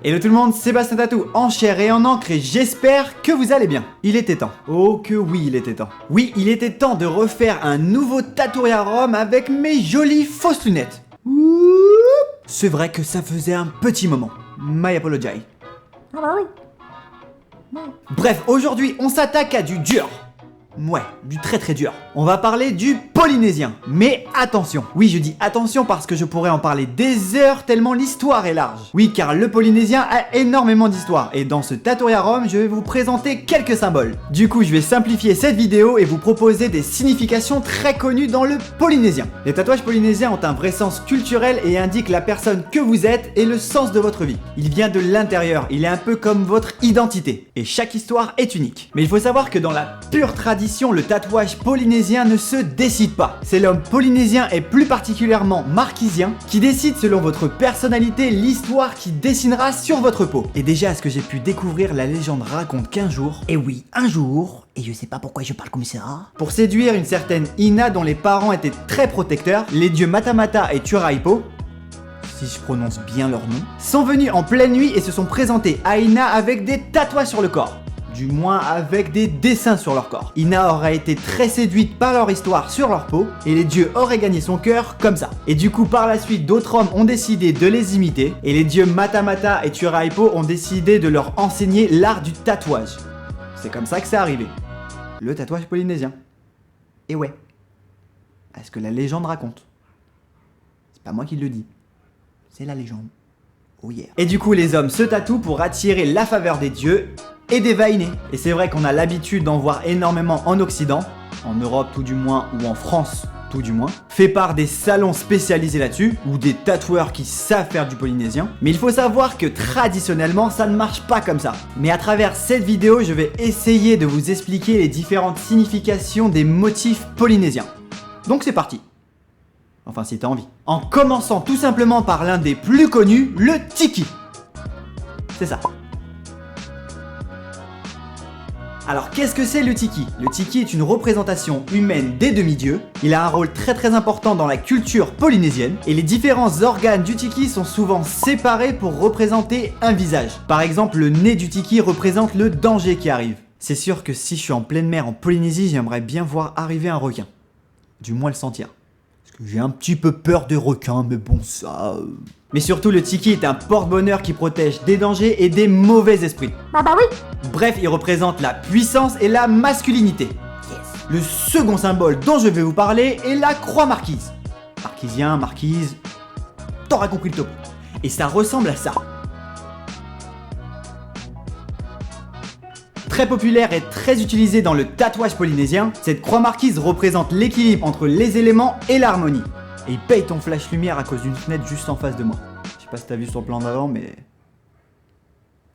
Hello tout le monde, Sébastien Tatou en chair et en encre et j'espère que vous allez bien. Il était temps. Oh que oui, il était temps. Oui, il était temps de refaire un nouveau Tatouarium avec mes jolies fausses lunettes. C'est vrai que ça faisait un petit moment. My apology. Ah bah oui. Bref, aujourd'hui on s'attaque à du dur. Ouais, du très très dur. On va parler du polynésien. Mais attention. Oui, je dis attention parce que je pourrais en parler des heures tellement l'histoire est large. Oui, car le polynésien a énormément d'histoire. Et dans ce Tatouarium, je vais vous présenter quelques symboles. Du coup, je vais simplifier cette vidéo et vous proposer des significations très connues dans le polynésien. Les tatouages polynésiens ont un vrai sens culturel et indiquent la personne que vous êtes et le sens de votre vie. Il vient de l'intérieur, il est un peu comme votre identité. Et chaque histoire est unique. Mais il faut savoir que dans la pure tradition, le tatouage polynésien ne se décide pas. C'est l'homme polynésien et plus particulièrement marquisien qui décide selon votre personnalité l'histoire qui dessinera sur votre peau. Et déjà à ce que j'ai pu découvrir, la légende raconte qu'un jour, Et oui, un jour, et je sais pas pourquoi je parle comme ça. pour séduire une certaine Ina dont les parents étaient très protecteurs, les dieux Matamata et Turaipo, si je prononce bien leur nom, sont venus en pleine nuit et se sont présentés à Ina avec des tatouages sur le corps. Du moins avec des dessins sur leur corps. Ina aurait été très séduite par leur histoire sur leur peau et les dieux auraient gagné son cœur comme ça. Et du coup par la suite d'autres hommes ont décidé de les imiter et les dieux Matamata et Turaipo ont décidé de leur enseigner l'art du tatouage. C'est comme ça que c'est arrivé. Le tatouage polynésien. Et ouais. À ce que la légende raconte. C'est pas moi qui le dis. C'est la légende. Oh yeah. Et du coup les hommes se tatouent pour attirer la faveur des dieux et des vainés. Et c'est vrai qu'on a l'habitude d'en voir énormément en Occident, en Europe tout du moins, ou en France tout du moins, fait par des salons spécialisés là-dessus, ou des tatoueurs qui savent faire du polynésien. Mais il faut savoir que traditionnellement, ça ne marche pas comme ça. Mais à travers cette vidéo, je vais essayer de vous expliquer les différentes significations des motifs polynésiens. Donc c'est parti. Enfin si t'as envie. En commençant tout simplement par l'un des plus connus, le tiki. C'est ça. Alors qu'est-ce que c'est le tiki? Le tiki est une représentation humaine des demi-dieux. Il a un rôle très important dans la culture polynésienne et les différents organes du tiki sont souvent séparés pour représenter un visage. Par exemple, le nez du tiki représente le danger qui arrive. C'est sûr que si je suis en pleine mer en Polynésie, j'aimerais bien voir arriver un requin. Du moins le sentir. Parce que j'ai un petit peu peur des requins, mais bon ça... Mais surtout le tiki est un porte-bonheur qui protège des dangers et des mauvais esprits. Bah oui. Bref, il représente la puissance et la masculinité. Yes. Le second symbole dont je vais vous parler est la croix marquise. Marquisien, marquise, t'auras compris le topo. Et ça ressemble à ça. Très populaire et très utilisée dans le tatouage polynésien, cette croix marquise représente l'équilibre entre les éléments et l'harmonie. Et il paye ton flash lumière à cause d'une fenêtre juste en face de moi. Je sais pas si t'as vu sur le plan d'avant, mais...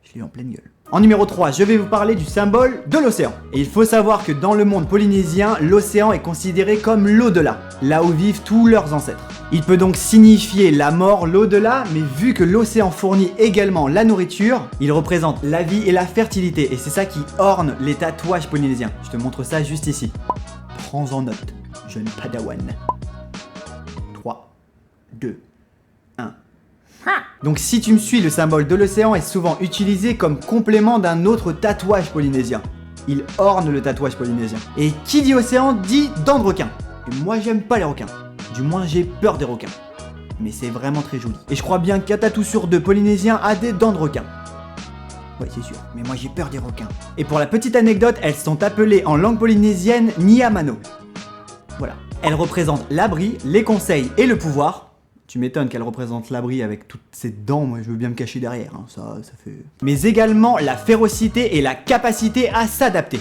je l'ai eu en pleine gueule. En numéro 3, je vais vous parler du symbole de l'océan. Et il faut savoir que dans le monde polynésien, l'océan est considéré comme l'au-delà, là où vivent tous leurs ancêtres. Il peut donc signifier la mort, l'au-delà, mais vu que l'océan fournit également la nourriture, il représente la vie et la fertilité. Et c'est ça qui orne les tatouages polynésiens. Je te montre ça juste ici. Prends-en note, jeune padawan. 3, 2, 1. Donc si tu me suis, le symbole de l'océan est souvent utilisé comme complément d'un autre tatouage polynésien. Il orne le tatouage polynésien. Et qui dit océan dit dents de requin. Et moi j'aime pas les requins. Du moins j'ai peur des requins. Mais c'est vraiment très joli. Et je crois bien qu'un tatou sur deux polynésien a des dents de requin. Ouais c'est sûr, mais moi j'ai peur des requins. Et pour la petite anecdote, elles sont appelées en langue polynésienne Niamano. Voilà. Elles représentent l'abri, les conseils et le pouvoir. Tu m'étonnes qu'elle représente l'abri avec toutes ces dents, moi je veux bien me cacher derrière, hein. ça fait... Mais également la férocité et la capacité à s'adapter.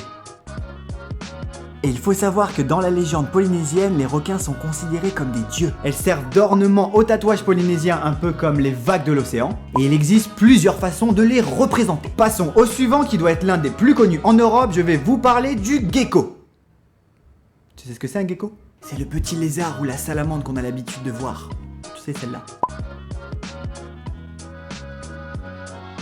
Et il faut savoir que dans la légende polynésienne, les requins sont considérés comme des dieux. Elles servent d'ornement au tatouage polynésien un peu comme les vagues de l'océan. Et il existe plusieurs façons de les représenter. Passons au suivant qui doit être l'un des plus connus en Europe, je vais vous parler du gecko. Tu sais ce que c'est un gecko? C'est le petit lézard ou la salamandre qu'on a l'habitude de voir. Tu sais celle-là.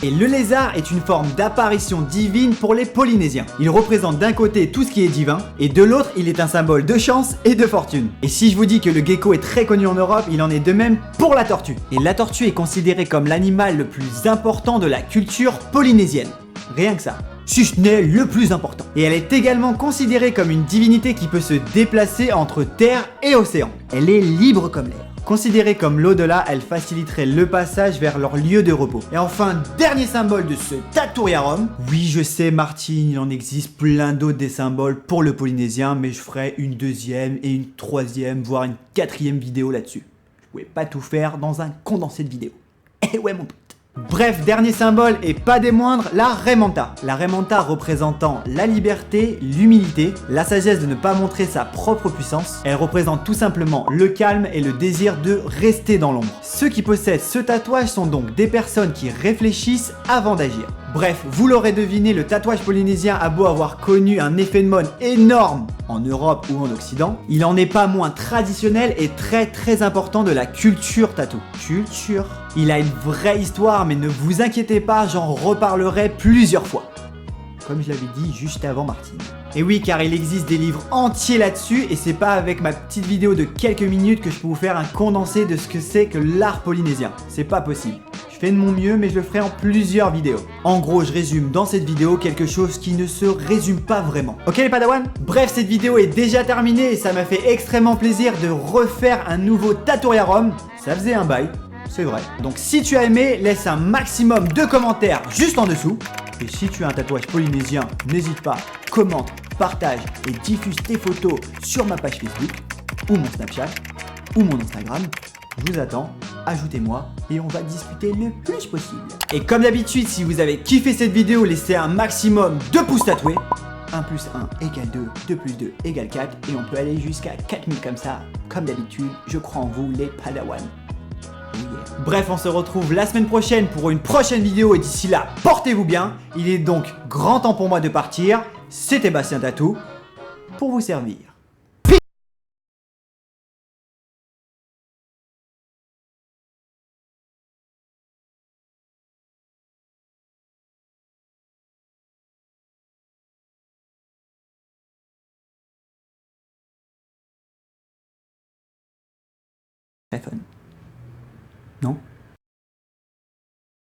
Et le lézard est une forme d'apparition divine pour les Polynésiens. Il représente d'un côté tout ce qui est divin, et de l'autre, il est un symbole de chance et de fortune. Et si je vous dis que le gecko est très connu en Europe, il en est de même pour la tortue. Et la tortue est considérée comme l'animal le plus important de la culture polynésienne. Rien que ça. Si ce n'est le plus important. Et elle est également considérée comme une divinité qui peut se déplacer entre terre et océan. Elle est libre comme l'air. Considérée comme l'au-delà, elle faciliterait le passage vers leur lieu de repos. Et enfin, dernier symbole de ce Taturiarum. Oui, je sais, Martine, il en existe plein d'autres des symboles pour le polynésien, mais je ferai une deuxième et une troisième, voire une quatrième vidéo là-dessus. Je pouvais pas tout faire dans un condensé de vidéos. Eh ouais, mon pote. Bref, dernier symbole et pas des moindres, la Raimanta. La Raimanta représentant la liberté, l'humilité, la sagesse de ne pas montrer sa propre puissance. Elle représente tout simplement le calme et le désir de rester dans l'ombre. Ceux qui possèdent ce tatouage sont donc des personnes qui réfléchissent avant d'agir. Bref, vous l'aurez deviné, le tatouage polynésien a beau avoir connu un effet de mode énorme en Europe ou en Occident, il en est pas moins traditionnel et très important de la culture tatou. Culture. Il a une vraie histoire, mais ne vous inquiétez pas, j'en reparlerai plusieurs fois. Comme je l'avais dit juste avant Martine. Et oui, car il existe des livres entiers là-dessus, et c'est pas avec ma petite vidéo de quelques minutes que je peux vous faire un condensé de ce que c'est que l'art polynésien. C'est pas possible. Je fais de mon mieux, mais je le ferai en plusieurs vidéos. En gros, je résume dans cette vidéo quelque chose qui ne se résume pas vraiment. Ok les padawans? Bref, cette vidéo est déjà terminée et ça m'a fait extrêmement plaisir de refaire un nouveau Taturiarum. Ça faisait un bail, c'est vrai. Donc si tu as aimé, laisse un maximum de commentaires juste en dessous. Et si tu as un tatouage polynésien, n'hésite pas, commente, partage et diffuse tes photos sur ma page Facebook, ou mon Snapchat, ou mon Instagram. Je vous attends, ajoutez-moi et on va discuter le plus possible. Et comme d'habitude, si vous avez kiffé cette vidéo, laissez un maximum de pouces tatoués. 1 plus 1 égale 2, 2 plus 2 égale 4 et on peut aller jusqu'à 4000 comme ça. Comme d'habitude, je crois en vous les padawans. Yeah. Bref, on se retrouve la semaine prochaine pour une prochaine vidéo et d'ici là, portez-vous bien. Il est donc grand temps pour moi de partir. C'était Bastien Tatou pour vous servir. Très fun. Non?